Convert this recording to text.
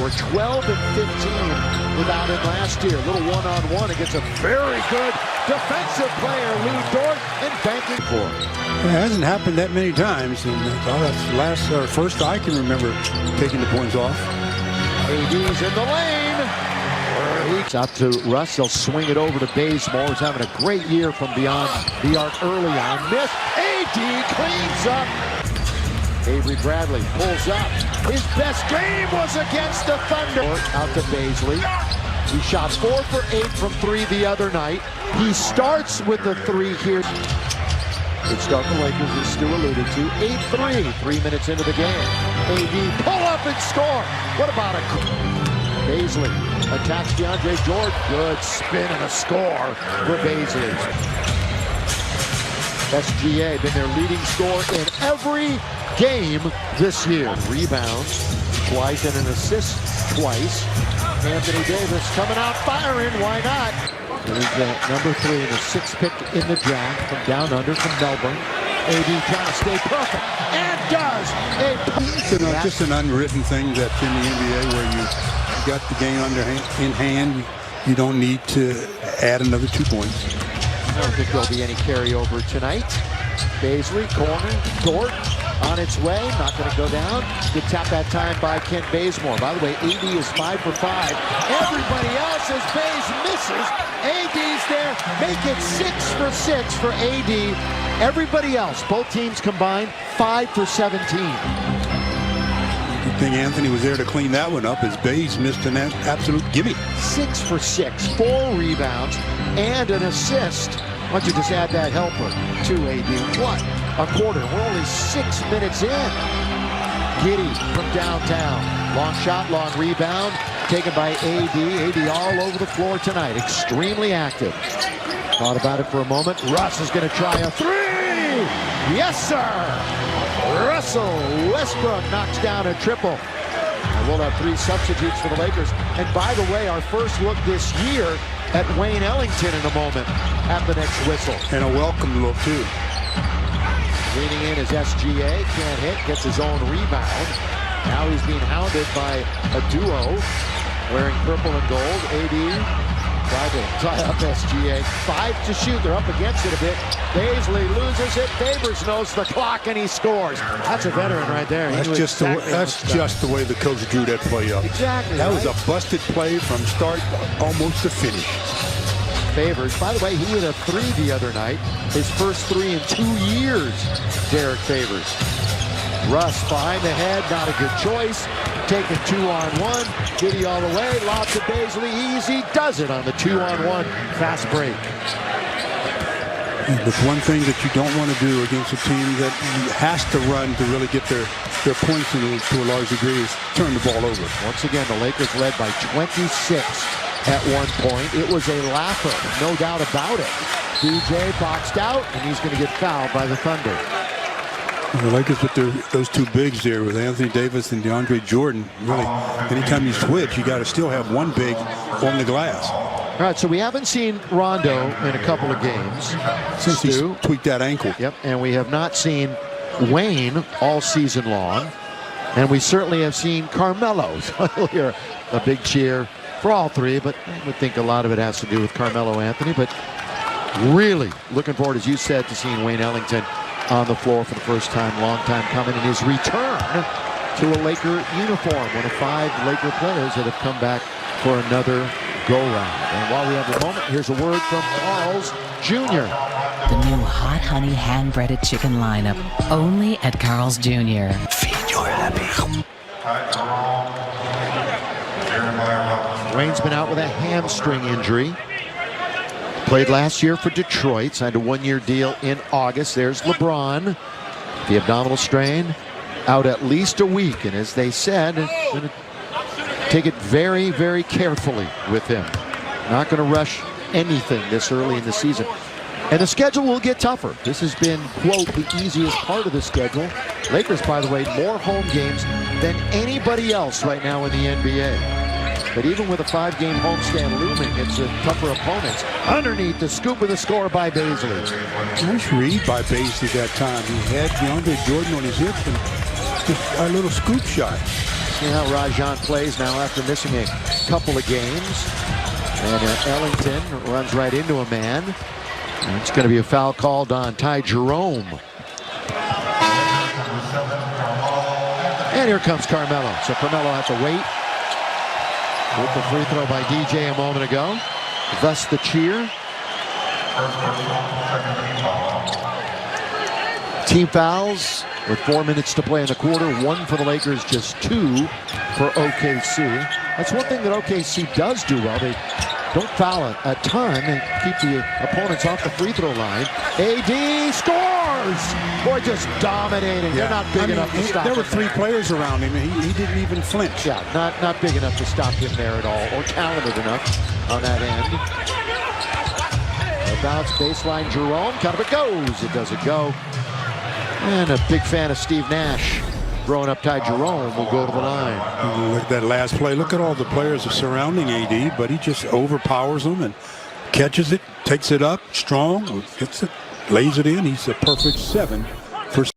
were 12 and 15 without him last year. A little one-on-one against a very good defensive player, Lou Dort, and banking for him. It hasn't happened that many times, and that's first I can remember taking the points off. AD's in the lane. Out to Russ. They'll swing it over to Bazemore, who's having a great year from beyond the arc early on. Miss. AD cleans up. Avery Bradley pulls up. His best game was against the Thunder. Out to Bazley. He shot 4 for 8 from 3 the other night. He starts with the 3 here. Good start the Lakers, as Stu alluded to. 8-3, 3 minutes into the game. AD pull up and score. What about a... Bazley attacks DeAndre Jordan. Good spin and a score for Bazley. SGA been their leading scorer in every game this year. Rebounds twice and an assist twice. Anthony Davis coming out firing. Why not? He's the number 3 and the 6th pick in the draft from down under from Melbourne. AD trying to stay perfect and does. It's just an unwritten thing that's in the NBA where you got the game in hand. You don't need to add another 2 points. I don't think there'll be any carryover tonight. Bazley, corner, Dort on its way, not going to go down. Good tap that time by Kent Bazemore. By the way, AD is 5 for 5. Everybody else as Baze misses. AD's there, make it 6 for 6 for AD. Everybody else, both teams combined, 5 for 17. Good thing Anthony was there to clean that one up as Baze missed an absolute gimme. 6 for 6, 4 rebounds, and an assist. Why don't you just add that helper to AD? What a quarter. We're only 6 minutes in. Giddey from downtown. Long shot, long rebound, taken by AD. AD all over the floor tonight. Extremely active. Thought about it for a moment. Russ is going to try a 3. Yes, sir. Russell Westbrook knocks down a triple. And we'll have 3 substitutes for the Lakers. And by the way, our first look this year at Wayne Ellington in a moment at the next whistle. And a welcome look, too. Leaning in is SGA. Can't hit. Gets his own rebound. Now he's being hounded by a duo wearing purple and gold. AD tried to tie up SGA. 5 to shoot. They're up against it a bit. Bazley loses it. Favors knows the clock, and he scores. That's a veteran right there. That's just the way the coach drew that play up. Exactly. That was a busted play from start almost to finish. Favors. By the way, he hit a 3 the other night. His first 3 in 2 years. Derek Favors. Russ behind the head. Not a good choice. Taking 2-on-1. Giddey all the way. Lob to Bazley. Easy. Does it on the 2-on-1 fast break. The one thing that you don't want to do against a team that has to run to really get their points to a large degree is turn the ball over. Once again, the Lakers led by 26 at one point. It was a laugher, no doubt about it. DJ boxed out, and he's going to get fouled by the Thunder. The Lakers with those 2 bigs there with Anthony Davis and DeAndre Jordan. Really, anytime you switch, you got to still have 1 big on the glass. All right, so we haven't seen Rondo in a couple of games. Since he tweaked that ankle. Yep, and we have not seen Wayne all season long. And we certainly have seen Carmelo. So you'll hear a big cheer for all 3, but I would think a lot of it has to do with Carmelo Anthony. But really looking forward, as you said, to seeing Wayne Ellington on the floor for the first time, long time coming, in his return to a Laker uniform. One of 5 Laker players that have come back for another go-round. And while we have a moment, here's a word from Carl's Jr. The new Hot Honey hand-breaded chicken lineup, only at Carl's Jr. Feed your happy. Wayne's been out with a hamstring injury. Played last year for Detroit, signed a 1-year deal in August. There's LeBron. The abdominal strain, out at least a week. And as they said, going to take it very, very carefully with him. Not going to rush anything this early in the season. And the schedule will get tougher. This has been, quote, the easiest part of the schedule. Lakers, by the way, more home games than anybody else right now in the NBA. But even with a 5-game homestand looming, it's a tougher opponents. Underneath, the scoop of the score by Bazley. Nice read by Bazley that time. He had DeAndre Jordan on his hip and just a little scoop shot. See how Rajon plays now after missing a couple of games. And Ellington runs right into a man. And it's going to be a foul called on Ty Jerome. And here comes Carmelo. So Carmelo has to wait with the free throw by DJ a moment ago. Thus the cheer. Team fouls with 4 minutes to play in the quarter. 1 for the Lakers, just 2 for OKC. That's one thing that OKC does do well. They don't foul a ton. They keep the opponents off the free throw line. AD scores! Boy, just dominating. They're not big enough to stop him. There were 3 players around him, and he didn't even flinch. Yeah, not big enough to stop him there at all, or talented enough on that end. A bounce baseline, Jerome. Kind of it goes. It doesn't go. And a big fan of Steve Nash. Throwing up Ty Jerome will go to the line. Look at that last play. Look at all the players surrounding AD, but he just overpowers them and catches it, takes it up, strong, hits it, lays it in. He's a perfect 7.